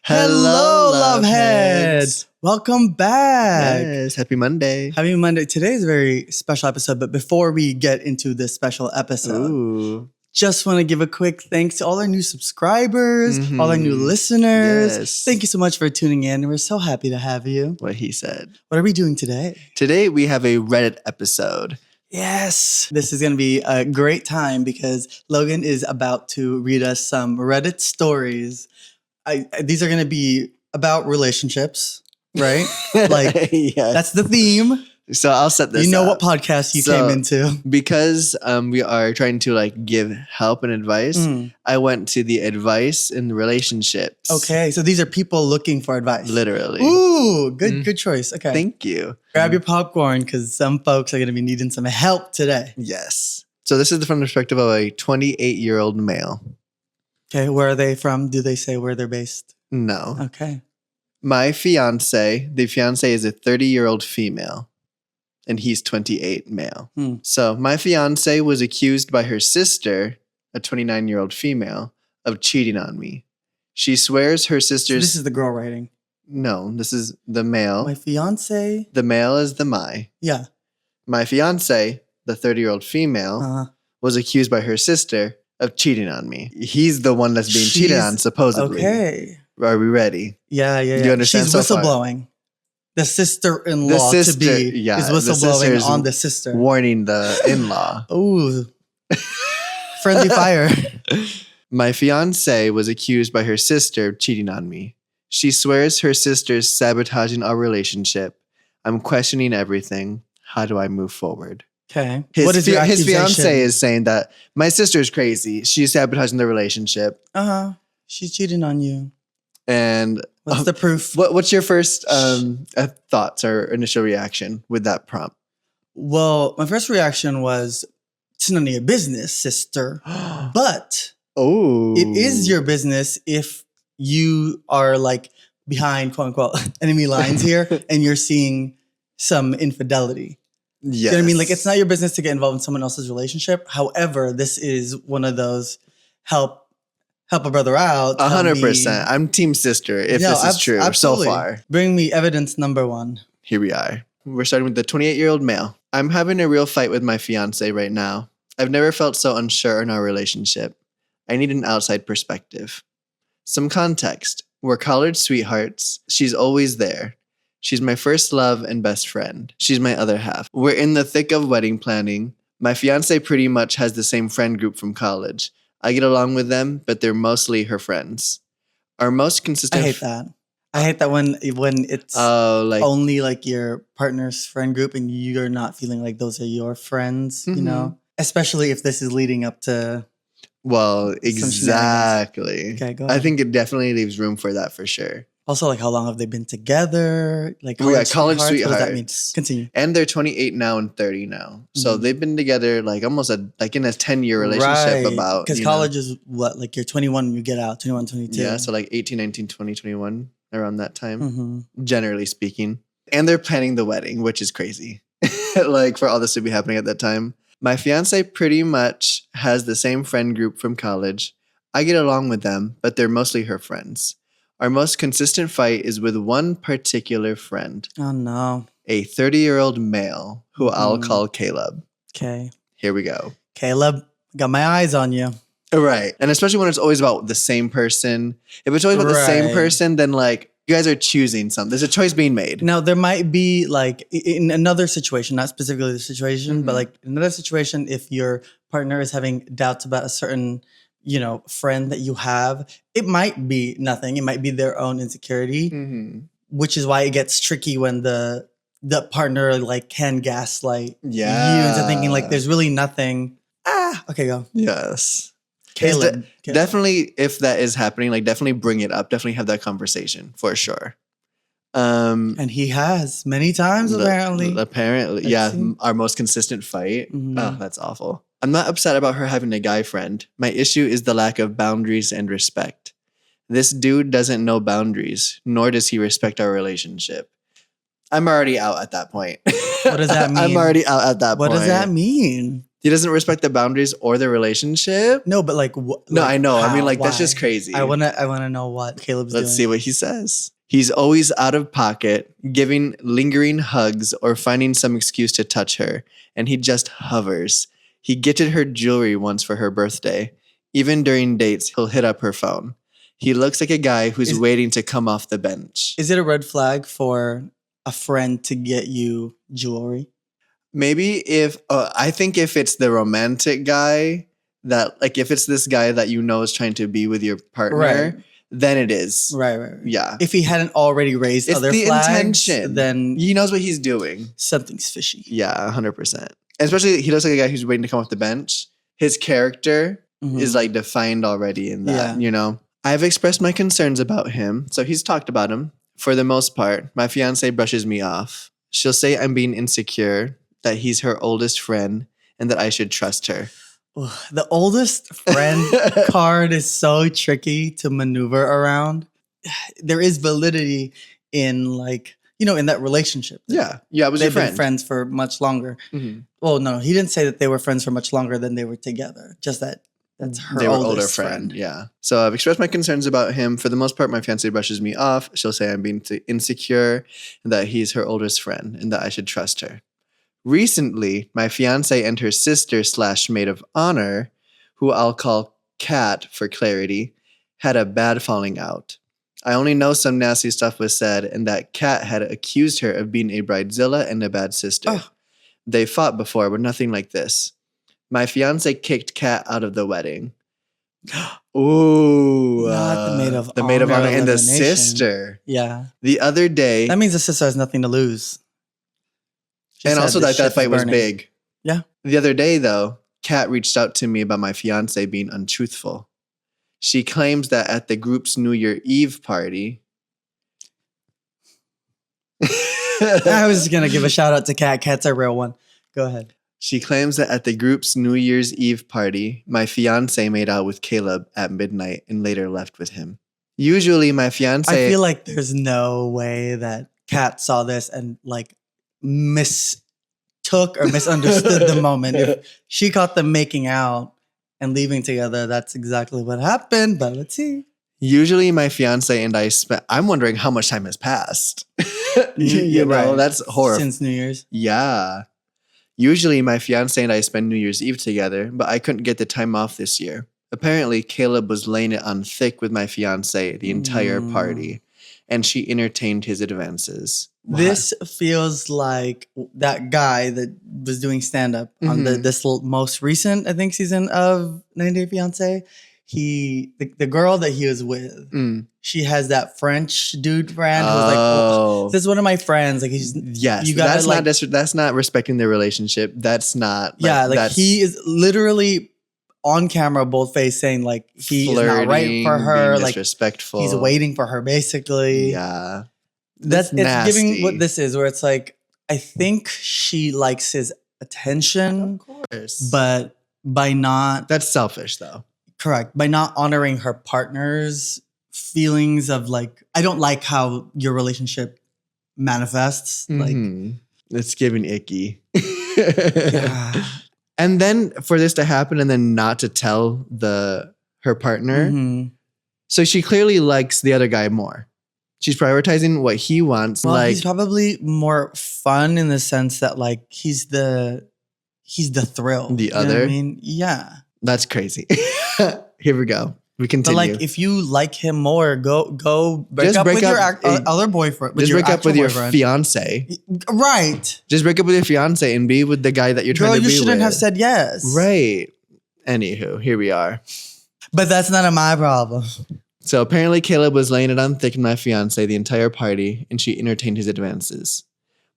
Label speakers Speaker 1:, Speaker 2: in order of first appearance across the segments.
Speaker 1: Hello, love heads. Welcome back.
Speaker 2: Yes, happy Monday.
Speaker 1: Happy Monday. Today is a very special episode, but before we get into this special episode, just want to give a quick thanks to all our new subscribers, all our new listeners.
Speaker 2: Yes.
Speaker 1: Thank you so much for tuning in. We're so happy to have you.
Speaker 2: What he said.
Speaker 1: What are we doing today?
Speaker 2: Today we have a Reddit episode.
Speaker 1: Yes, this is going to be a great time because Logan is about to read us some Reddit stories. These are going to be about relationships, right? Like,
Speaker 2: Yes.
Speaker 1: that's the theme.
Speaker 2: So I'll set this
Speaker 1: You know
Speaker 2: up.
Speaker 1: what podcast you came into.
Speaker 2: Because we are trying to give help and advice, I went to the advice in relationships.
Speaker 1: Okay, so these are people looking for advice.
Speaker 2: Literally.
Speaker 1: Ooh, good choice. Okay.
Speaker 2: Thank you.
Speaker 1: Grab your popcorn because some folks are going to be needing some help today.
Speaker 2: Yes. So this is from the perspective of a 28-year-old male.
Speaker 1: Okay, where are they from? Do they say where they're based?
Speaker 2: No.
Speaker 1: Okay.
Speaker 2: My fiance, the fiance is a 30-year-old female. And he's 28, male. So my fiance was accused by her sister, a 29-year-old female, of cheating on me. She swears her sister's...
Speaker 1: So this is the girl writing.
Speaker 2: No, this is the male.
Speaker 1: My fiance?
Speaker 2: The male is the my.
Speaker 1: Yeah.
Speaker 2: My fiance, the 30-year-old female, was accused by her sister of cheating on me. He's the one that's being cheated on, supposedly.
Speaker 1: Okay.
Speaker 2: Are we ready?
Speaker 1: Yeah.
Speaker 2: Do you understand
Speaker 1: She's
Speaker 2: so far?
Speaker 1: whistleblowing. The sister-in-law to be is whistleblowing on the sister.
Speaker 2: Warning the in-law.
Speaker 1: Ooh. Friendly fire.
Speaker 2: My fiance was accused by her sister of cheating on me. She swears her sister's sabotaging our relationship. I'm questioning everything. How do I move forward?
Speaker 1: Okay.
Speaker 2: His
Speaker 1: His
Speaker 2: fiance is saying that my sister's crazy. She's sabotaging the relationship.
Speaker 1: She's cheating on you.
Speaker 2: And
Speaker 1: what's the proof?
Speaker 2: What's your first thoughts or initial reaction with that prompt?
Speaker 1: Well, my first reaction was, it's none of your business, sister. But it is your business if you are behind quote unquote enemy lines here and you're seeing some infidelity.
Speaker 2: Yes.
Speaker 1: You know what I mean? It's not your business to get involved in someone else's relationship. However, this is one of those help a brother out.
Speaker 2: 100%. I'm team sister if this is true
Speaker 1: absolutely.
Speaker 2: So far.
Speaker 1: Bring me evidence number one.
Speaker 2: Here we are. We're starting with the 28-year-old male. I'm having a real fight with my fiance right now. I've never felt so unsure in our relationship. I need an outside perspective. Some context. We're college sweethearts. She's always there. She's my first love and best friend. She's my other half. We're in the thick of wedding planning. My fiance pretty much has the same friend group from college. I get along with them, but they're mostly her friends. Our most consistent...
Speaker 1: I hate that. I hate that when it's only your partner's friend group and you're not feeling like those are your friends, you know? Especially if this is leading up to...
Speaker 2: Well, exactly.
Speaker 1: Okay, go ahead.
Speaker 2: I think it definitely leaves room for that for sure.
Speaker 1: Also, how long have they been together?
Speaker 2: College sweethearts.
Speaker 1: What does that mean? Continue.
Speaker 2: And they're 28 now and 30 now. So they've been together almost in a 10-year relationship about...
Speaker 1: Because college is what? You're 21 when you get out, 21, 22.
Speaker 2: Yeah, so 18, 19, 20, 21, around that time, generally speaking. And they're planning the wedding, which is crazy. For all this to be happening at that time. My fiance pretty much has the same friend group from college. I get along with them, but they're mostly her friends. Our most consistent fight is with one particular friend.
Speaker 1: Oh, no.
Speaker 2: A 30-year-old male who I'll call Caleb.
Speaker 1: Okay.
Speaker 2: Here we go.
Speaker 1: Caleb, got my eyes on you.
Speaker 2: Right. And especially when it's always about the same person. If it's always about the same person, then you guys are choosing something. There's a choice being made.
Speaker 1: Now, there might be in another situation, not specifically the situation, but in another situation, if your partner is having doubts about a certain... friend that you have, it might be nothing. It might be their own insecurity, which is why it gets tricky when the partner can gaslight you into thinking there's really nothing. Okay, go.
Speaker 2: Yes.
Speaker 1: Caleb.
Speaker 2: Definitely, if that is happening, definitely bring it up. Definitely have that conversation for sure.
Speaker 1: And he has many times apparently.
Speaker 2: Apparently, yeah. Our most consistent fight. Oh, that's awful. I'm not upset about her having a guy friend. My issue is the lack of boundaries and respect. This dude doesn't know boundaries, nor does he respect our relationship. I'm already out at that point.
Speaker 1: What does that mean?
Speaker 2: I'm already out at that point.
Speaker 1: What does that mean?
Speaker 2: He doesn't respect the boundaries or the relationship.
Speaker 1: No, but like,
Speaker 2: No, I know. I mean, like, that's
Speaker 1: Why?
Speaker 2: just crazy.
Speaker 1: I wanna know what Caleb's doing.
Speaker 2: Let's see what he says. He's always out of pocket, giving lingering hugs or finding some excuse to touch her, and he just hovers. He gifted her jewelry once for her birthday. Even during dates, he'll hit up her phone. He looks like a guy who's waiting to come off the bench.
Speaker 1: Is it a red flag for a friend to get you jewelry?
Speaker 2: Maybe I think if it's the romantic guy that, like, if it's this guy that you know is trying to be with your partner,
Speaker 1: Right.
Speaker 2: then it is.
Speaker 1: Right.
Speaker 2: Yeah.
Speaker 1: If he hadn't already raised
Speaker 2: It's
Speaker 1: other
Speaker 2: the
Speaker 1: flags,
Speaker 2: intention.
Speaker 1: then
Speaker 2: He knows what he's doing.
Speaker 1: something's fishy.
Speaker 2: Yeah, 100%. Especially, he looks like a guy who's waiting to come off the bench. His character is like defined already in that, you know? I've expressed my concerns about him, so he's talked about him. For the most part, my fiance brushes me off. She'll say I'm being insecure, that he's her oldest friend, and that I should trust her.
Speaker 1: The oldest friend card is so tricky to maneuver around. There is validity in, like, you know, in that relationship.
Speaker 2: Yeah, it was your
Speaker 1: They've
Speaker 2: friend.
Speaker 1: been friends for much longer.
Speaker 2: Mm-hmm.
Speaker 1: Well, no, he didn't say that they were friends for much longer than they were together. Just that's her
Speaker 2: They were
Speaker 1: oldest
Speaker 2: older friend. Yeah. So I've expressed my concerns about him. For the most part, my fiance brushes me off. She'll say I'm being insecure, and that he's her oldest friend, and that I should trust her. Recently, my fiance and her sister / maid of honor, who I'll call Kat for clarity, had a bad falling out. I only know some nasty stuff was said, and that Kat had accused her of being a bridezilla and a bad sister.
Speaker 1: Oh.
Speaker 2: They fought before, but nothing like this. My fiance kicked Kat out of the wedding. Ooh.
Speaker 1: Not the maid of
Speaker 2: the maid of honor and the
Speaker 1: elimination.
Speaker 2: sister.
Speaker 1: Yeah.
Speaker 2: The other day.
Speaker 1: That means the sister has nothing to lose.
Speaker 2: And also that fight was big.
Speaker 1: Yeah.
Speaker 2: The other day, though, Kat reached out to me about my fiance being untruthful. She claims that at the group's New Year Eve party.
Speaker 1: I was going to give a shout out to Kat. Kat's a real one. Go ahead.
Speaker 2: She claims that at the group's New Year's Eve party, my fiance made out with Caleb at midnight and later left with him. Usually my fiance...
Speaker 1: I feel like there's no way that Kat saw this and, like, mistook or misunderstood the moment. If she caught them making out and leaving together, that's exactly what happened. But let's see.
Speaker 2: Usually my fiance and I spent... I'm wondering how much time has passed. you know,
Speaker 1: right.
Speaker 2: That's horrible.
Speaker 1: Since New Year's.
Speaker 2: Yeah. Usually my fiance and I spend New Year's Eve together, but I couldn't get the time off this year. Apparently, Caleb was laying it on thick with my fiance the entire party, and she entertained his advances.
Speaker 1: This feels like that guy that was doing stand-up on this most recent, I think, season of 90 Day Fiancé. The girl that he was with, she has that French dude friend who's like, oh, this is one of my friends. Like,
Speaker 2: yes,
Speaker 1: you gotta,
Speaker 2: that's not respecting the relationship. That's not.
Speaker 1: He is literally on camera, bold-faced, saying like he is not right for her, like
Speaker 2: disrespectful.
Speaker 1: He's waiting for her, basically.
Speaker 2: Yeah,
Speaker 1: it's
Speaker 2: nasty.
Speaker 1: Giving what this is, where it's like, I think she likes his attention,
Speaker 2: of course,
Speaker 1: but by not.
Speaker 2: That's selfish, though.
Speaker 1: Correct. By not honoring her partner's feelings of like, I don't like how your relationship manifests. Like,
Speaker 2: it's giving icky.
Speaker 1: yeah.
Speaker 2: And then for this to happen and then not to tell her partner. So she clearly likes the other guy more. She's prioritizing what he wants.
Speaker 1: Well, he's probably more fun in the sense that like he's the thrill.
Speaker 2: The
Speaker 1: you know
Speaker 2: other?
Speaker 1: what I mean? Yeah.
Speaker 2: That's crazy. Here we go. We continue.
Speaker 1: But like, if you like him more, go break up with your other boyfriend.
Speaker 2: Just break up with your fiance.
Speaker 1: Right.
Speaker 2: Just break up with your fiance and be with the guy that you're trying to be with.
Speaker 1: You shouldn't have said yes.
Speaker 2: Right. Anywho, here we are.
Speaker 1: But that's none of my problem.
Speaker 2: So apparently Caleb was laying it on thick with my fiance the entire party, and she entertained his advances.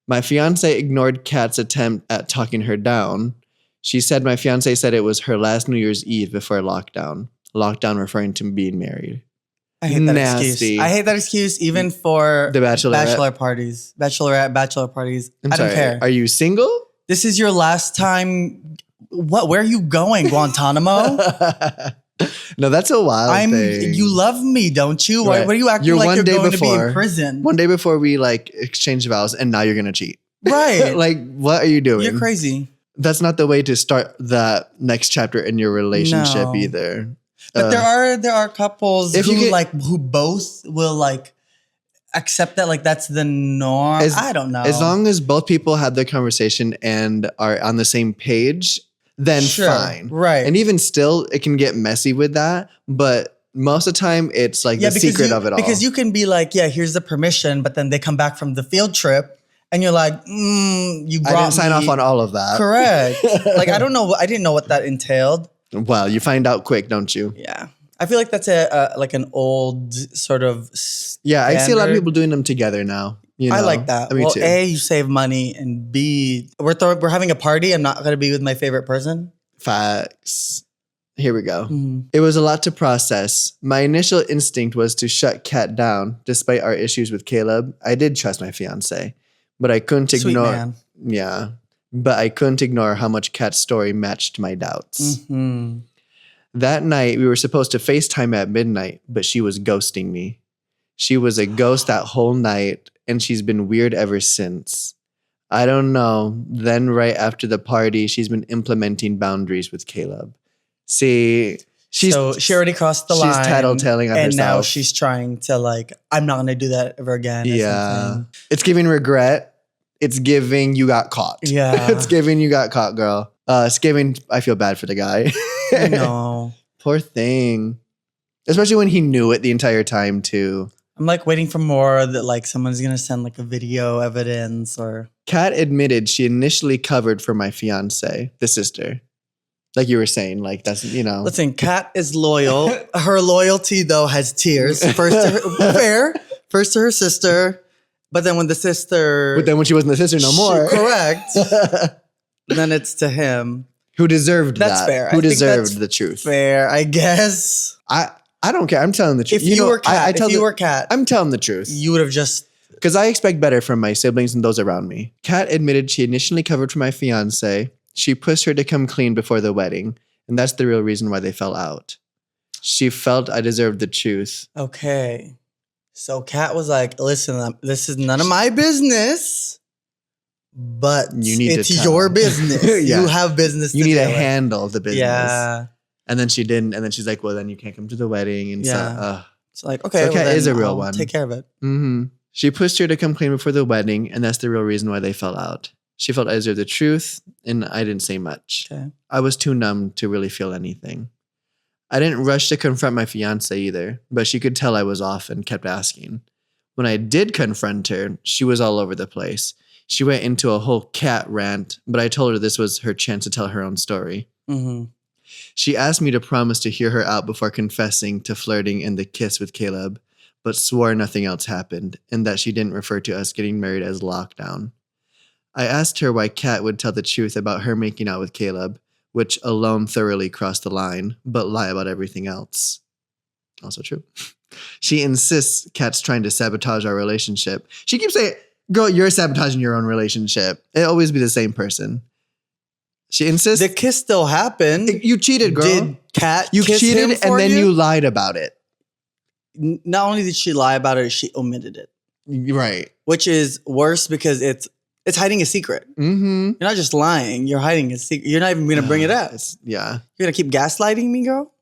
Speaker 2: My fiance ignored Kat's attempt at talking her down. She said my fiance said it was her last New Year's Eve before lockdown. Lockdown referring to being married.
Speaker 1: I hate that excuse. I hate that excuse even for
Speaker 2: the bachelor
Speaker 1: parties. Bachelor parties.
Speaker 2: I don't care. Are you single?
Speaker 1: This is your last time. What? Where are you going? Guantanamo?
Speaker 2: No, that's a wild thing.
Speaker 1: You love me, don't you?
Speaker 2: Right.
Speaker 1: Why are you acting like you're going to be in prison?
Speaker 2: One day before we like exchange vows and now you're going to cheat.
Speaker 1: Right.
Speaker 2: Like, what are you doing?
Speaker 1: You're crazy.
Speaker 2: That's not the way to start the next chapter in your relationship
Speaker 1: No.
Speaker 2: either.
Speaker 1: But there are couples
Speaker 2: if you
Speaker 1: who
Speaker 2: get-
Speaker 1: who both will like accept that like that's the norm. I don't know.
Speaker 2: As long as both people have the conversation and are on the same page, then
Speaker 1: Sure,
Speaker 2: fine.
Speaker 1: right.
Speaker 2: And even still, it can get messy with that. But most of the time, it's like the secret of it all.
Speaker 1: Because you can be like, yeah, here's the permission, but then they come back from the field trip and you're like, you brought
Speaker 2: I didn't sign off on all of that.
Speaker 1: Correct. Like, I didn't know what that entailed.
Speaker 2: Well, you find out quick, don't you?
Speaker 1: Yeah. I feel like that's like an old sort of
Speaker 2: Yeah, I see a lot of
Speaker 1: standard.
Speaker 2: people doing them together now. You know?
Speaker 1: I like that.
Speaker 2: Me
Speaker 1: Well,
Speaker 2: too.
Speaker 1: A, you save money, and B, we're having a party. I'm not going to be with my favorite person.
Speaker 2: Facts. Here we go.
Speaker 1: Mhm.
Speaker 2: It was a lot to process. My initial instinct was to shut Kat down, despite our issues with Caleb. I did trust my fiance, but I couldn't
Speaker 1: Sweet
Speaker 2: ignore.
Speaker 1: man.
Speaker 2: Yeah, but I couldn't ignore how much Kat's story matched my doubts.
Speaker 1: Mhm.
Speaker 2: That night, we were supposed to FaceTime at midnight, but she was ghosting me. She was a ghost that whole night, and she's been weird ever since. I don't know. Then, right after the party, she's been implementing boundaries with Caleb. See, she
Speaker 1: already crossed the line.
Speaker 2: She's tattletaling on
Speaker 1: and
Speaker 2: herself.
Speaker 1: now she's trying to like, I'm not going to do that ever again. or
Speaker 2: Yeah.
Speaker 1: something.
Speaker 2: It's giving regret. It's giving you got caught.
Speaker 1: Yeah.
Speaker 2: It's giving you got caught, girl. It's giving I feel bad for the guy.
Speaker 1: No.
Speaker 2: Poor thing. Especially when he knew it the entire time too.
Speaker 1: I'm like waiting for more that like someone's going to send like a video evidence or.
Speaker 2: Kat admitted she initially covered for my fiance, the sister. Like you were saying, like that's, you know.
Speaker 1: Listen, Kat is loyal. Her loyalty though has tiers. First to her sister. But then when the sister.
Speaker 2: But then when she wasn't the sister no more.
Speaker 1: Correct. Then it's to him.
Speaker 2: Who deserved
Speaker 1: That's
Speaker 2: that.
Speaker 1: fair.
Speaker 2: Who
Speaker 1: I think
Speaker 2: deserved
Speaker 1: that's
Speaker 2: the truth.
Speaker 1: Fair, I guess.
Speaker 2: I don't care. I'm telling the truth.
Speaker 1: If you were Kat,
Speaker 2: I'm telling the truth.
Speaker 1: you would have just.
Speaker 2: Because I expect better from my siblings and those around me. Kat admitted she initially covered for my fiance. She pushed her to come clean before the wedding. And that's the real reason why they fell out. She felt I deserved the truth.
Speaker 1: Okay. So Kat was like, listen, this is none of my business, but it's your business.
Speaker 2: Yeah.
Speaker 1: You have business
Speaker 2: You
Speaker 1: to
Speaker 2: need to
Speaker 1: deal with.
Speaker 2: handle the business.
Speaker 1: Yeah.
Speaker 2: And then she didn't. And then she's like, well, then you can't come to the wedding. And
Speaker 1: Yeah.
Speaker 2: so,
Speaker 1: It's like, okay,
Speaker 2: So Kat
Speaker 1: then
Speaker 2: is a real
Speaker 1: I'll
Speaker 2: one.
Speaker 1: Take care of it.
Speaker 2: mm-hmm. She pushed her to come clean before the wedding. And that's the real reason why they fell out. She felt I deserved the truth. And I didn't say much.
Speaker 1: Okay.
Speaker 2: I was too numb to really feel anything. I didn't rush to confront my fiance either, but she could tell I was off and kept asking. When I did confront her, she was all over the place. She went into a whole Kat rant, but I told her this was her chance to tell her own story.
Speaker 1: Mm-hmm.
Speaker 2: She asked me to promise to hear her out before confessing to flirting and the kiss with Caleb, but swore nothing else happened and that she didn't refer to us getting married as lockdown. I asked her why Kat would tell the truth about her making out with Caleb, which alone thoroughly crossed the line, but lie about everything else. Also true. She insists Kat's trying to sabotage our relationship. She keeps saying, girl, you're sabotaging your own relationship. It'll always be the same person. She insists.
Speaker 1: The kiss still happened.
Speaker 2: You cheated, girl.
Speaker 1: Did Kat
Speaker 2: You
Speaker 1: kiss him
Speaker 2: cheated
Speaker 1: for
Speaker 2: and then you lied about it.
Speaker 1: Not only did she lie about it, she omitted it.
Speaker 2: Right.
Speaker 1: Which is worse because it's hiding a secret.
Speaker 2: Mm-hmm.
Speaker 1: You're not just lying. You're hiding a secret. You're not even going to bring it up.
Speaker 2: Yeah.
Speaker 1: You're going to keep gaslighting me, girl?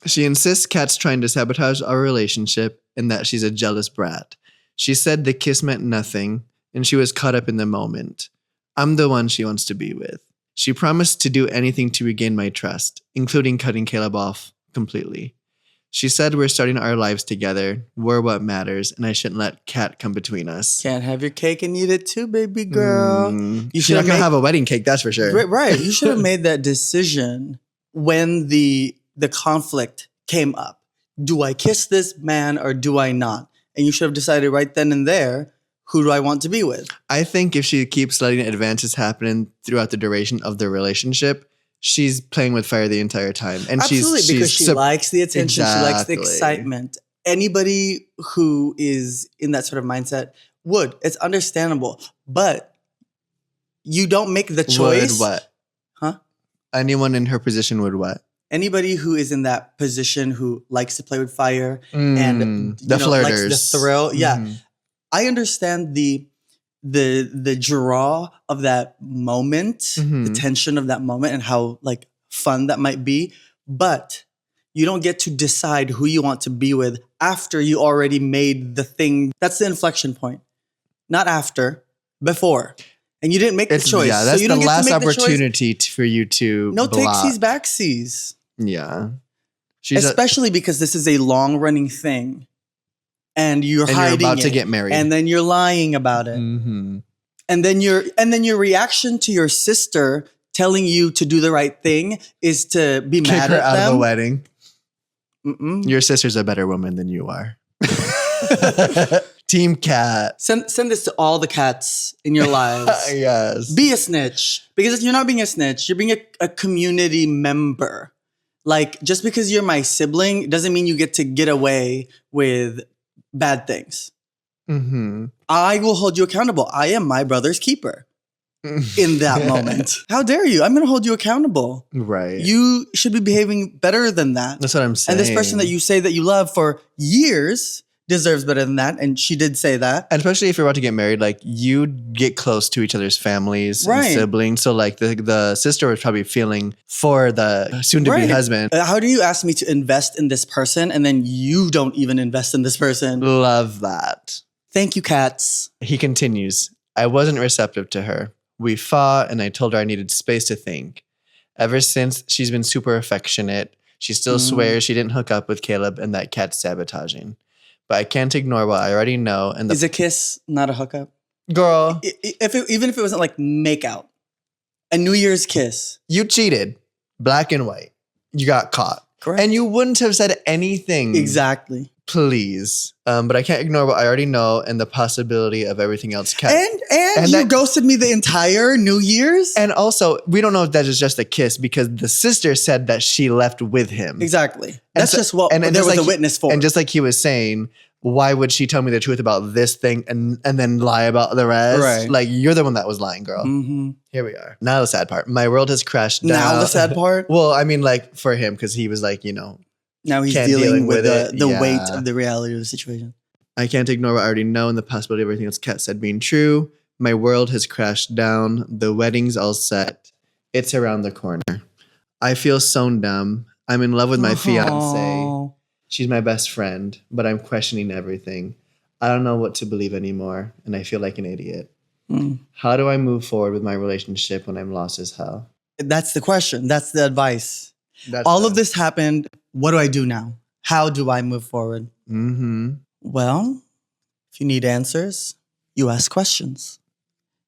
Speaker 2: She insists Kat's trying to sabotage our relationship and that she's a jealous brat. She said the kiss meant nothing and she was caught up in the moment. I'm the one she wants to be with. She promised to do anything to regain my trust, including cutting Caleb off completely. She said we're starting our lives together, we're what matters, and I shouldn't let Kat come between us.
Speaker 1: Can't have your cake and eat it too, baby girl. You
Speaker 2: She's not going to have a wedding cake, that's for sure.
Speaker 1: Right. You should have made that decision when the conflict came up. Do I kiss this man or do I not? And you should have decided right then and there, who do I want to be with?
Speaker 2: I think if she keeps letting advances happen throughout the duration of the relationship, she's playing with fire the entire time. And
Speaker 1: Absolutely, because she likes the attention.
Speaker 2: Exactly.
Speaker 1: She likes the excitement. Anybody who is in that sort of mindset would. It's understandable. But you don't make the choice.
Speaker 2: Would what?
Speaker 1: Huh?
Speaker 2: Anyone in her position would what?
Speaker 1: Anybody who is in that position who likes to play with fire and
Speaker 2: the flirters.
Speaker 1: likes the thrill. Yeah.
Speaker 2: Mm.
Speaker 1: I understand the the draw of that moment, the tension of that moment, and how like fun that might be. But you don't get to decide who you want to be with after you already made the thing. That's the inflection point. Not after, before. And you didn't make the choice.
Speaker 2: Yeah, that's
Speaker 1: so you
Speaker 2: the
Speaker 1: don't get
Speaker 2: last
Speaker 1: to make
Speaker 2: opportunity for you to
Speaker 1: no
Speaker 2: block.
Speaker 1: takesies, backsies.
Speaker 2: Yeah.
Speaker 1: Especially because this is a long-running thing. And you're hiding
Speaker 2: about
Speaker 1: it.
Speaker 2: to get married.
Speaker 1: And then you're lying about it.
Speaker 2: Mm-hmm.
Speaker 1: And then your reaction to your sister telling you to do the right thing is to be
Speaker 2: Kick
Speaker 1: mad
Speaker 2: her
Speaker 1: at
Speaker 2: out
Speaker 1: them.
Speaker 2: of the wedding.
Speaker 1: Mm-mm.
Speaker 2: Your sister's a better woman than you are. Team cat.
Speaker 1: Send this to all the cats in your lives.
Speaker 2: Yes.
Speaker 1: Be a snitch. Because if you're not being a snitch, you're being a community member. Like, just because you're my sibling doesn't mean you get to get away with bad things.
Speaker 2: Mm-hmm.
Speaker 1: I will hold you accountable. I am my brother's keeper in that moment. How dare you? I'm going to hold you accountable.
Speaker 2: Right.
Speaker 1: You should be behaving better than that.
Speaker 2: That's what I'm saying.
Speaker 1: And this person that you say that you love for years deserves better than that. And she did say that.
Speaker 2: And especially if you're about to get married, like you get close to each other's families and
Speaker 1: Right.
Speaker 2: siblings. So like the sister was probably feeling for the soon-to-be
Speaker 1: Right.
Speaker 2: husband.
Speaker 1: How do you ask me to invest in this person and then you don't even invest in this person?
Speaker 2: Love that.
Speaker 1: Thank you, cats.
Speaker 2: He continues, I wasn't receptive to her. We fought and I told her I needed space to think. Ever since, she's been super affectionate. She still swears she didn't hook up with Caleb and that cat's sabotaging. But I can't ignore what I already know. And
Speaker 1: Is a kiss not a hookup?
Speaker 2: girl,
Speaker 1: Even if it wasn't like make out, a New Year's kiss.
Speaker 2: you cheated, black and white. You got caught.
Speaker 1: Correct.
Speaker 2: And you wouldn't have said anything.
Speaker 1: Exactly.
Speaker 2: Please. But I can't ignore what I already know and the possibility of everything else.
Speaker 1: And you ghosted me the entire New Year's?
Speaker 2: And also, we don't know if that is just a kiss because the sister said that she left with him.
Speaker 1: Exactly. That's just what there was
Speaker 2: like
Speaker 1: a witness for.
Speaker 2: And just like he was saying, why would she tell me the truth about this thing and then lie about the rest?
Speaker 1: Right.
Speaker 2: Like, you're the one that was lying, girl.
Speaker 1: Mm-hmm.
Speaker 2: Here we are. Now the sad part. My world has crashed down.
Speaker 1: Now the sad part?
Speaker 2: Well, I mean, like, for him, because he was like, you know.
Speaker 1: Now he's dealing with the weight of the reality of the situation.
Speaker 2: I can't ignore what I already know and the possibility of everything else Kat said being true. My world has crashed down. The wedding's all set. It's around the corner. I feel so dumb. I'm in love with my fiance. She's my best friend, but I'm questioning everything. I don't know what to believe anymore, and I feel like an idiot. How do I move forward with my relationship when I'm lost as hell?
Speaker 1: That's the question. That's the advice. All of this happened. What do I do now? How do I move forward?
Speaker 2: Mm-hmm.
Speaker 1: Well, if you need answers, you ask questions.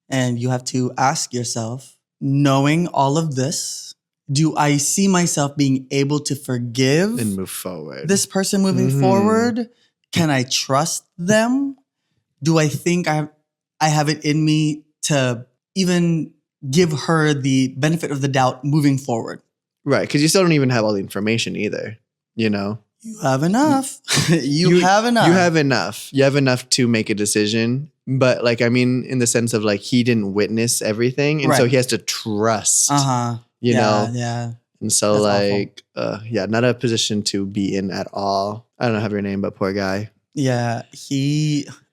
Speaker 1: And you have to ask yourself, knowing all of this, do I see myself being able to forgive
Speaker 2: And move forward.
Speaker 1: this person moving forward? Can I trust them? Do I think I have it in me to even give her the benefit of the doubt moving forward?
Speaker 2: Right, because you still don't even have all the information either, you know?
Speaker 1: You have enough. You have enough.
Speaker 2: You have enough. You have enough to make a decision. But like, I mean, in the sense of like, he didn't witness everything. And so he has to trust, you know?
Speaker 1: Yeah.
Speaker 2: And so
Speaker 1: That's
Speaker 2: like, not a position to be in at all. I don't have your name, but poor guy.
Speaker 1: Yeah.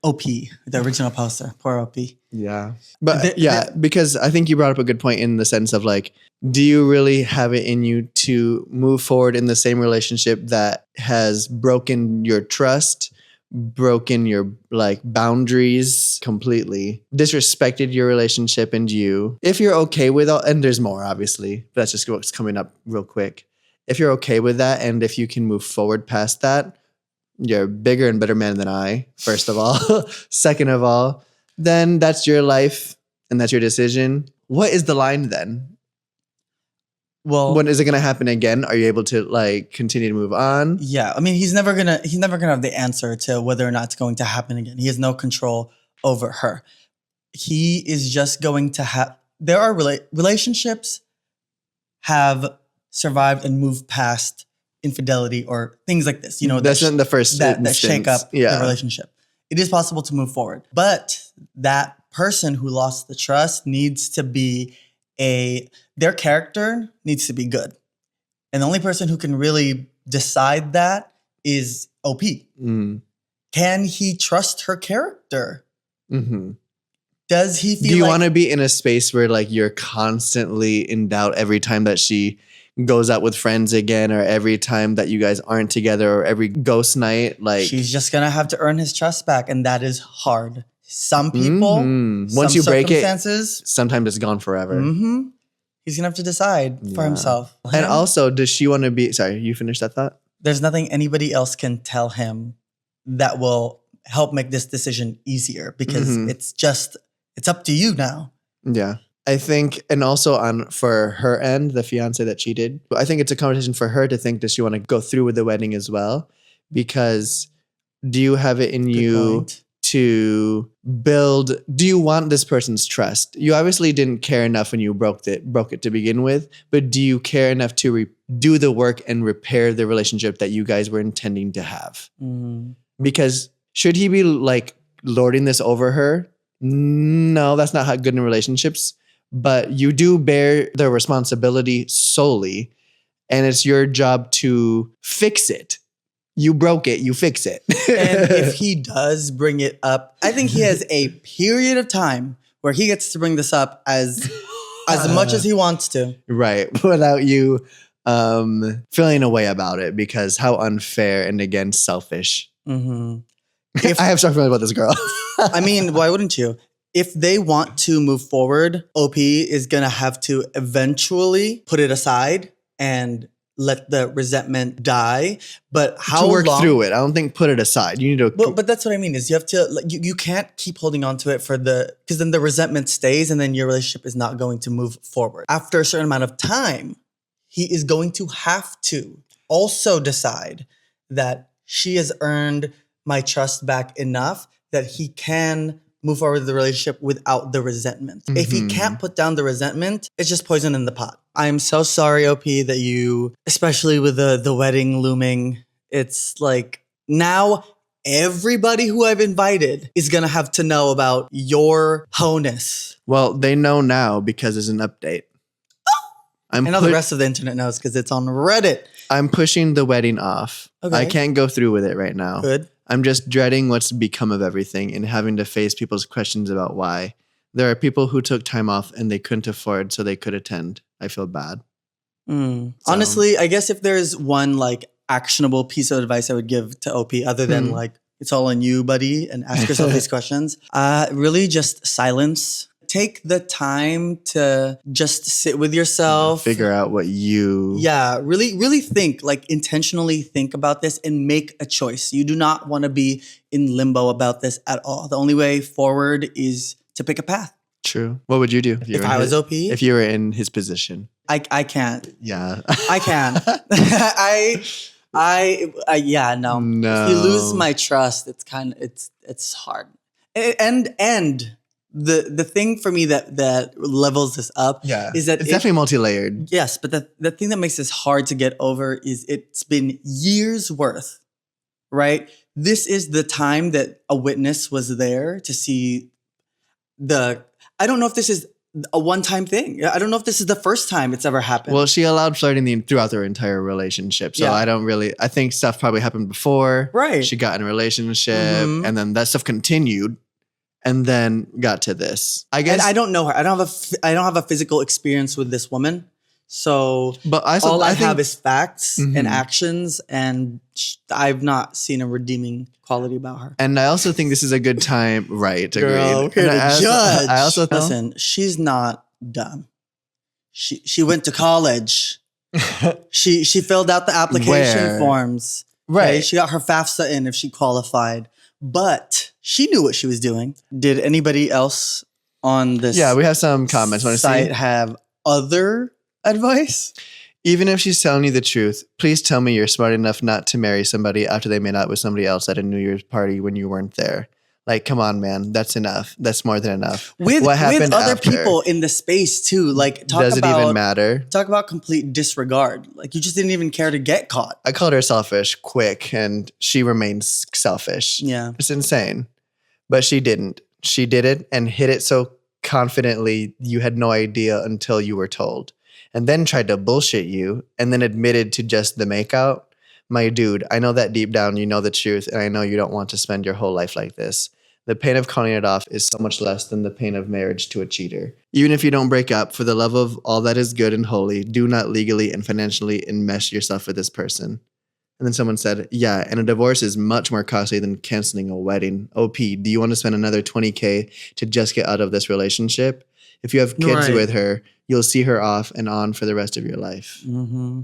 Speaker 1: OP, the original poster. Poor OP.
Speaker 2: Yeah. But because I think you brought up a good point in the sense of like, do you really have it in you to move forward in the same relationship that has broken your trust, broken your like boundaries completely, disrespected your relationship and you? If you're okay with all, and there's more obviously, but that's just what's coming up real quick. If you're okay with that and if you can move forward past that, you're a bigger and better man than I, first of all. Second of all, then that's your life and that's your decision. What is the line then?
Speaker 1: Well,
Speaker 2: when is it going to happen again? Are you able to like continue to move on?
Speaker 1: Yeah. I mean, he's never gonna have the answer to whether or not it's going to happen again. He has no control over her. He is just going to have, there are relationships have survived and moved past infidelity or things like this. You know,
Speaker 2: that's not the first
Speaker 1: that shake up the relationship. It is possible to move forward, but that person who lost the trust needs to be their character needs to be good. And the only person who can really decide that is OP. Can he trust her character?
Speaker 2: Mm-hmm.
Speaker 1: Does he feel
Speaker 2: Do you
Speaker 1: like
Speaker 2: want to be in a space where like you're constantly in doubt every time that she goes out with friends again, or every time that you guys aren't together, or every ghost night? Like
Speaker 1: she's just gonna have to earn his trust back, and that is hard. Some people,
Speaker 2: once you break it,
Speaker 1: circumstances,
Speaker 2: sometimes it's gone forever.
Speaker 1: he's gonna have to decide for himself.
Speaker 2: And also, does she want to be? Sorry, you finished that thought?
Speaker 1: There's nothing anybody else can tell him that will help make this decision easier, because it's up to you now.
Speaker 2: Yeah. I think, and also for her end, the fiance that cheated, I think it's a conversation for her to think, does she want to go through with the wedding as well? Because do you have it in you to build, do you want this person's trust? You obviously didn't care enough when you broke it to begin with, but do you care enough to do the work and repair the relationship that you guys were intending to have? Because should he be like lording this over her? No, that's not how good in relationships. But you do bear the responsibility solely, and it's your job to fix it. You broke it, you fix it.
Speaker 1: And if he does bring it up, I think he has a period of time where he gets to bring this up as much as he wants to.
Speaker 2: Right, without you feeling a way about it, because how unfair and again selfish. I have strong feelings about this girl.
Speaker 1: I mean, why wouldn't you? If they want to move forward, OP is going to have to eventually put it aside and let the resentment die. But how
Speaker 2: to work
Speaker 1: long?
Speaker 2: Through it. I don't think put it aside. You need to.
Speaker 1: But that's what I mean is you have to, like, you can't keep holding on to it because then the resentment stays and then your relationship is not going to move forward. After a certain amount of time, he is going to have to also decide that she has earned my trust back enough that he can move forward with the relationship without the resentment. If he can't put down the resentment, it's just poison in the pot. I'm so sorry, OP, that you, especially with the wedding looming, it's like now everybody who I've invited is going to have to know about your honus.
Speaker 2: Well, they know now because there's an update.
Speaker 1: And all the rest of the internet knows because it's on Reddit.
Speaker 2: I'm pushing the wedding off. Okay. I can't go through with it right now.
Speaker 1: Good.
Speaker 2: I'm just dreading what's become of everything and having to face people's questions about why. There are people who took time off and they couldn't afford, so they could attend. I feel bad. So.
Speaker 1: Honestly, I guess if there's one like actionable piece of advice I would give to OP, other than like, it's all on you, buddy, and ask yourself these questions, really just silence. Take the time to just sit with yourself.
Speaker 2: Figure out what you...
Speaker 1: Yeah, really, really think, like intentionally think about this and make a choice. You do not want to be in limbo about this at all. The only way forward is to pick a path.
Speaker 2: True. What would you do if
Speaker 1: I was OP?
Speaker 2: If you were in his position?
Speaker 1: I can't.
Speaker 2: Yeah.
Speaker 1: I can. Yeah, no. If you lose my trust, it's it's hard. And the thing for me that levels this up is that
Speaker 2: it's definitely multi-layered.
Speaker 1: Yes, but the thing that makes this hard to get over is it's been years worth, right? This is the time that a witness was there to see I don't know if this is a one-time thing. I don't know if this is the first time it's ever happened.
Speaker 2: Well, she allowed flirting throughout their entire relationship. So I think stuff probably happened before.
Speaker 1: Right.
Speaker 2: She got in a relationship and then that stuff continued. And then got to this. I guess. And
Speaker 1: I don't know her. I don't have a physical experience with this woman. So,
Speaker 2: but I
Speaker 1: have is facts and actions, and I've not seen a redeeming quality about her.
Speaker 2: And I also think this is a good time, right?
Speaker 1: Girl,
Speaker 2: agreed.
Speaker 1: Judge.
Speaker 2: I also
Speaker 1: listen. She's not dumb. She went to college. she filled out the application forms.
Speaker 2: Right.
Speaker 1: Okay? She got her FAFSA in if she qualified. But she knew what she was doing. Did anybody else on this?
Speaker 2: Yeah, we have some comments.
Speaker 1: Site have other advice?
Speaker 2: Even if she's telling you the truth, please tell me you're smart enough not to marry somebody after they made out with somebody else at a New Year's party when you weren't there. Like, come on, man. That's enough. That's more than enough.
Speaker 1: What happened with other people in the space too? Like,
Speaker 2: does it even matter?
Speaker 1: Talk about complete disregard. Like, you just didn't even care to get caught.
Speaker 2: I called her selfish quick, and she remains selfish.
Speaker 1: Yeah,
Speaker 2: it's insane. But she didn't. She did it and hid it so confidently you had no idea until you were told, and then tried to bullshit you, and then admitted to just the makeout. My dude, I know that deep down you know the truth, and I know you don't want to spend your whole life like this. The pain of calling it off is so much less than the pain of marriage to a cheater. Even if you don't break up, for the love of all that is good and holy, do not legally and financially enmesh yourself with this person. And then someone said, yeah, and a divorce is much more costly than canceling a wedding. OP, do you want to spend another $20K to just get out of this relationship? If you have kids with her, you'll see her off and on for the rest of your life.
Speaker 1: Mm-hmm.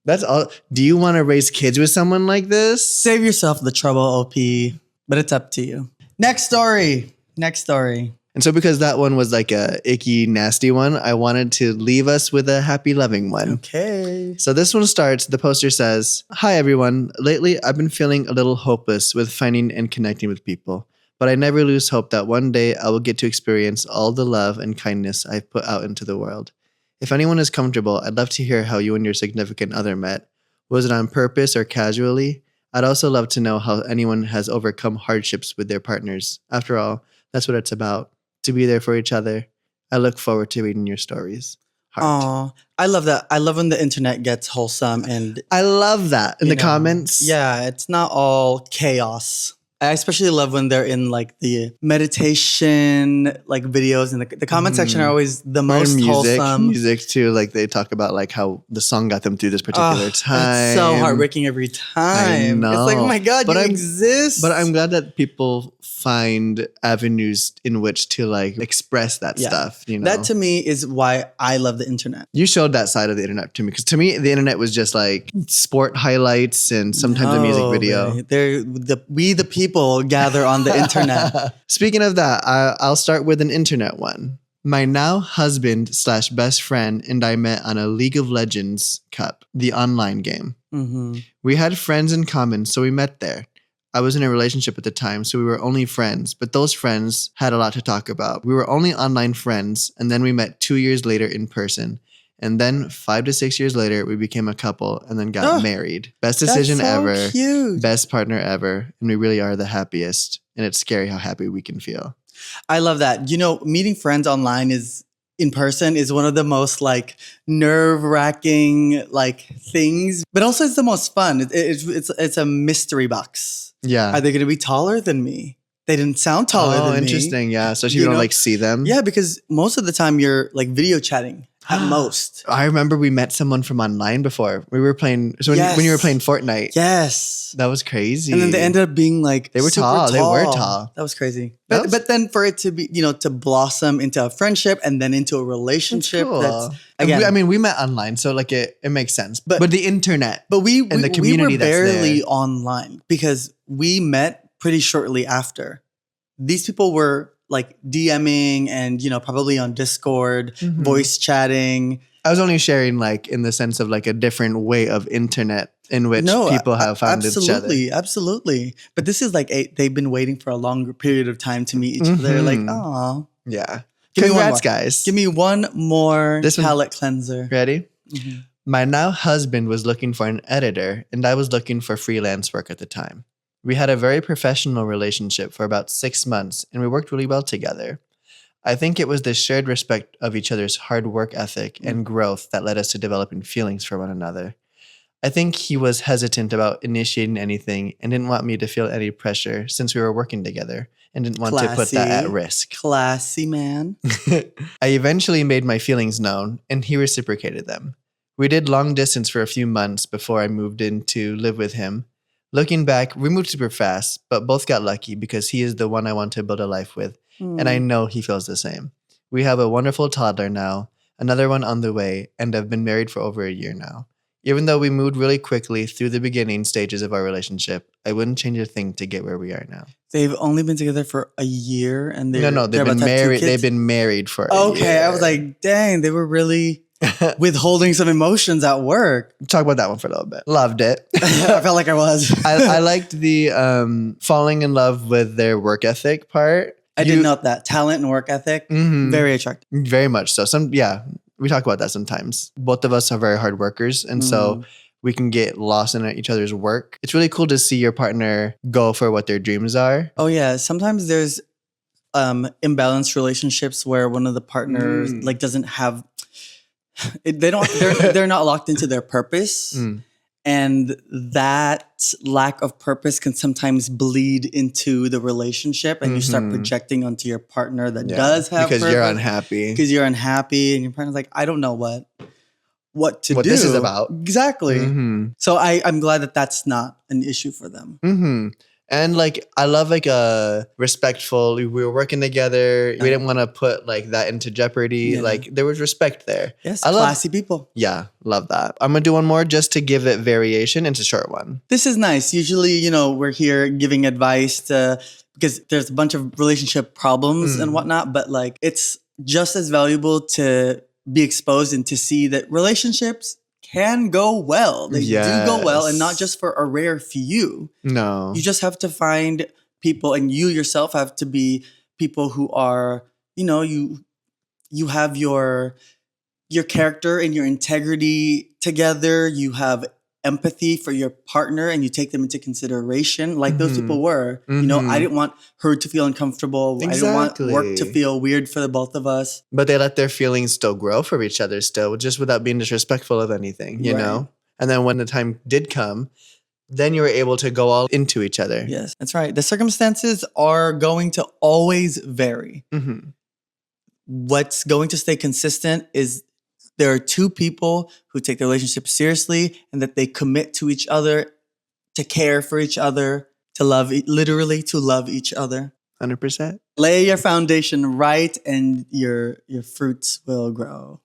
Speaker 2: That's all. Do you want to raise kids with someone like this?
Speaker 1: Save yourself the trouble, OP, but it's up to you. Next story.
Speaker 2: And so because that one was like a icky, nasty one, I wanted to leave us with a happy, loving one.
Speaker 1: Okay.
Speaker 2: So this one starts, the poster says, hi, everyone. Lately, I've been feeling a little hopeless with finding and connecting with people. But I never lose hope that one day I will get to experience all the love and kindness I've put out into the world. If anyone is comfortable, I'd love to hear how you and your significant other met. Was it on purpose or casually? I'd also love to know how anyone has overcome hardships with their partners. After all, that's what it's about, to be there for each other. I look forward to reading your stories.
Speaker 1: Oh, I love that. I love when the internet gets wholesome and
Speaker 2: I love that in the comments.
Speaker 1: Yeah, it's not all chaos. I especially love when they're in like the meditation like videos, and the comment section are always the most wholesome.
Speaker 2: Music too, like they talk about like how the song got them through this particular time.
Speaker 1: It's so heartbreaking every time.
Speaker 2: I know.
Speaker 1: It's like, oh my God, you exist.
Speaker 2: But I'm glad that people find avenues in which to like express that stuff. You know,
Speaker 1: that to me is why I love the internet.
Speaker 2: You showed that side of the internet to me, because to me the internet was just like sport highlights and sometimes a music video.
Speaker 1: We the people gather on the internet.
Speaker 2: Speaking of that, I'll start with an internet one. My now husband / best friend and I met on a League of Legends Cup, the online game.
Speaker 1: Mm-hmm.
Speaker 2: We had friends in common, so we met there. I was in a relationship at the time, so we were only friends, but those friends had a lot to talk about. We were only online friends, and then we met 2 years later in person. And then 5 to 6 years later, we became a couple and then got married. Best decision ever.
Speaker 1: Cute.
Speaker 2: Best partner ever. And we really are the happiest. And it's scary how happy we can feel.
Speaker 1: I love that. You know, meeting friends online in person is one of the most like nerve-wracking like things, but also it's the most fun. It's a mystery box.
Speaker 2: Yeah.
Speaker 1: Are they going to be taller than me? They didn't sound taller than me.
Speaker 2: Oh, interesting. Yeah. So you don't like see them?
Speaker 1: Yeah, because most of the time you're like video chatting. At most.
Speaker 2: I remember we met someone from online before. We were playing, when you were playing Fortnite.
Speaker 1: Yes.
Speaker 2: That was crazy.
Speaker 1: And then they ended up being like
Speaker 2: They were tall. They were tall.
Speaker 1: That was crazy. But then for it to be, to blossom into a friendship and then into a relationship.
Speaker 2: That's cool. Again, we met online, so like it makes sense. But the internet
Speaker 1: and the community
Speaker 2: that's
Speaker 1: barely
Speaker 2: there.
Speaker 1: online because we met pretty shortly after. These people were like DMing and, probably on Discord, voice chatting.
Speaker 2: I was only sharing like in the sense of like a different way of internet in which people have found each other.
Speaker 1: Absolutely. But this is like they've been waiting for a longer period of time to meet each other. Like, oh.
Speaker 2: Yeah.
Speaker 1: Congrats,
Speaker 2: guys.
Speaker 1: Give me one more palette cleanser.
Speaker 2: Ready? Mm-hmm. My now husband was looking for an editor and I was looking for freelance work at the time. We had a very professional relationship for about 6 months, and we worked really well together. I think it was the shared respect of each other's hard work ethic and growth that led us to developing feelings for one another. I think he was hesitant about initiating anything and didn't want me to feel any pressure since we were working together and didn't want to put that at risk.
Speaker 1: Classy man.
Speaker 2: I eventually made my feelings known, and he reciprocated them. We did long distance for a few months before I moved in to live with him. Looking back, we moved super fast, but both got lucky because he is the one I want to build a life with, and I know he feels the same. We have a wonderful toddler now, another one on the way, and have been married for over a year now. Even though we moved really quickly through the beginning stages of our relationship, I wouldn't change a thing to get where we are now.
Speaker 1: They've only been together for a year, and they've
Speaker 2: been married. They've been married for a year.
Speaker 1: Okay, I was like, dang, they were really withholding some emotions at work.
Speaker 2: Talk about that one for a little bit. Loved it.
Speaker 1: I felt like I was.
Speaker 2: I liked the falling in love with their work ethic part.
Speaker 1: I did note that. Talent and work ethic, very attractive.
Speaker 2: Very much so. We talk about that sometimes. Both of us are very hard workers, and so we can get lost in each other's work. It's really cool to see your partner go for what their dreams are.
Speaker 1: Oh yeah, sometimes there's imbalanced relationships where one of the partners like doesn't have they're not locked into their purpose. And that lack of purpose can sometimes bleed into the relationship, and you start projecting onto your partner that does have
Speaker 2: because
Speaker 1: purpose.
Speaker 2: you're unhappy.
Speaker 1: Because you're unhappy, and your partner's like, I don't know what to do.
Speaker 2: What this is about.
Speaker 1: Exactly. So I'm glad that that's not an issue for them.
Speaker 2: And like, I love like a respectful, we were working together. We didn't want to put like that into jeopardy.
Speaker 1: Yeah.
Speaker 2: Like there was respect there.
Speaker 1: Yes, classy people.
Speaker 2: Yeah, love that. I'm going to do one more just to give it variation. It's a short one.
Speaker 1: This is nice. Usually, we're here giving advice because there's a bunch of relationship problems and whatnot, but like it's just as valuable to be exposed and to see that relationships can go well. They do go well, and not just for a rare few.
Speaker 2: No.
Speaker 1: You just have to find people, and you yourself have to be people who are, you have your character and your integrity together. You have empathy for your partner, and you take them into consideration like those people were. I didn't want her to feel uncomfortable.
Speaker 2: Exactly.
Speaker 1: I didn't want work to feel weird for the both of us.
Speaker 2: But they let their feelings still grow for each other still, just without being disrespectful of anything, you know? And then when the time did come, then you were able to go all into each other.
Speaker 1: Yes, that's right. The circumstances are going to always vary. What's going to stay consistent is there are two people who take the relationship seriously, and that they commit to each other, to care for each other, to love, literally to love each other.
Speaker 2: 100%.
Speaker 1: Lay your foundation right, and your fruits will grow.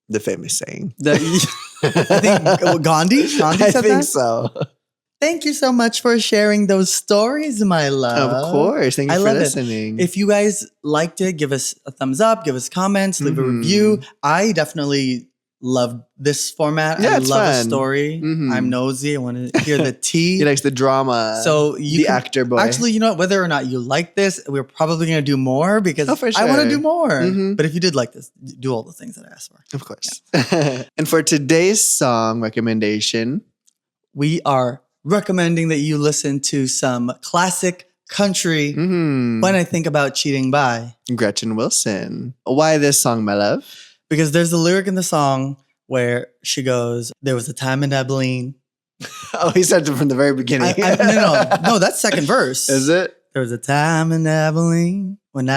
Speaker 2: The famous saying.
Speaker 1: I think Gandhi said
Speaker 2: I think
Speaker 1: that?
Speaker 2: so.
Speaker 1: Thank you so much for sharing those stories, my love.
Speaker 2: Of course. Thank you for listening.
Speaker 1: If you guys liked it, give us a thumbs up, give us comments, leave a review. I definitely love this format. I love a story. I'm nosy. I want to hear the tea.
Speaker 2: He likes the drama.
Speaker 1: So
Speaker 2: actor boy.
Speaker 1: Actually, you know what? Whether or not you like this, we're probably going to do more because
Speaker 2: for sure.
Speaker 1: I want to do more. But if you did like this, do all the things that I asked for.
Speaker 2: Of course. Yeah. And for today's song recommendation,
Speaker 1: we are recommending that you listen to some classic country When I Think About Cheating by
Speaker 2: Gretchen Wilson. Why this song, my love?
Speaker 1: Because there's a lyric in the song where she goes, there was a time in Abilene.
Speaker 2: Oh, he started from the very beginning.
Speaker 1: No, that's second verse.
Speaker 2: Is it?
Speaker 1: There was a time in Abilene when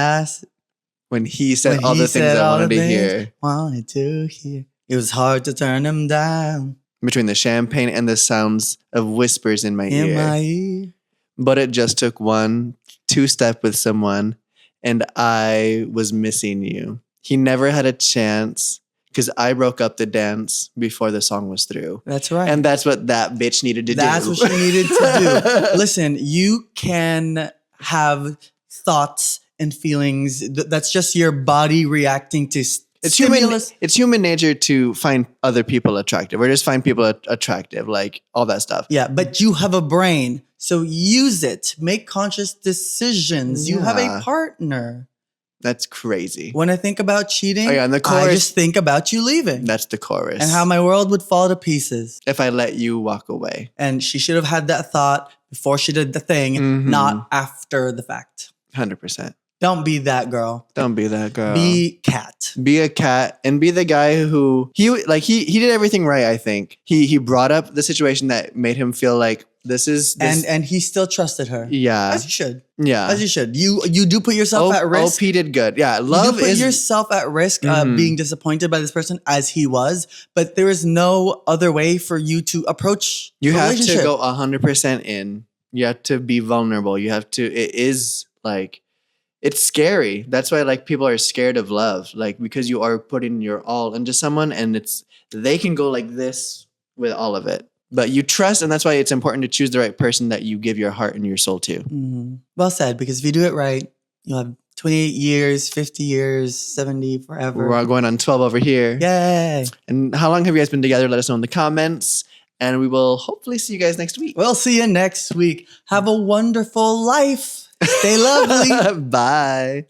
Speaker 2: he said all the things I wanted to hear.
Speaker 1: Wanted to hear. It was hard to turn him down.
Speaker 2: Between the champagne and the sounds of whispers in my ear. But it just took 1-2 with someone, and I was missing you. He never had a chance because I broke up the dance before the song was through.
Speaker 1: That's right.
Speaker 2: And that's what that bitch needed to do.
Speaker 1: That's what she needed to do. Listen, you can have thoughts and feelings. That's just your body reacting to stimulus.
Speaker 2: It's human nature to find other people attractive, or just find people attractive, like all that stuff.
Speaker 1: Yeah, but you have a brain, so use it. Make conscious decisions. You have a partner.
Speaker 2: That's crazy.
Speaker 1: When I think about cheating,
Speaker 2: and the chorus,
Speaker 1: I just think about you leaving.
Speaker 2: That's the chorus.
Speaker 1: And how my world would fall to pieces
Speaker 2: if I let you walk away.
Speaker 1: And she should have had that thought before she did the thing, not after the fact.
Speaker 2: 100%.
Speaker 1: Don't be that girl.
Speaker 2: Don't be that girl.
Speaker 1: Be cat.
Speaker 2: Be a cat, and be the guy who he did everything right. I think he brought up the situation that made him feel like this.
Speaker 1: And he still trusted her.
Speaker 2: Yeah,
Speaker 1: as you should.
Speaker 2: Yeah,
Speaker 1: as you should. You do put yourself at risk.
Speaker 2: OP did good. Yeah, love
Speaker 1: you do put yourself at risk being disappointed by this person as he was, but there is no other way for you to approach.
Speaker 2: You have to go 100% in. You have to be vulnerable. You have to. It is like. It's scary. That's why people are scared of love. Because you are putting your all into someone, and they can go like this with all of it. But you trust, and that's why it's important to choose the right person that you give your heart and your soul to.
Speaker 1: Well said, because if you do it right, you'll have 28 years, 50 years, 70, forever.
Speaker 2: We're all going on 12 over here.
Speaker 1: Yay.
Speaker 2: And how long have you guys been together? Let us know in the comments. And we will hopefully see you guys next week.
Speaker 1: We'll see you next week. Have a wonderful life. Stay lovely.
Speaker 2: Bye.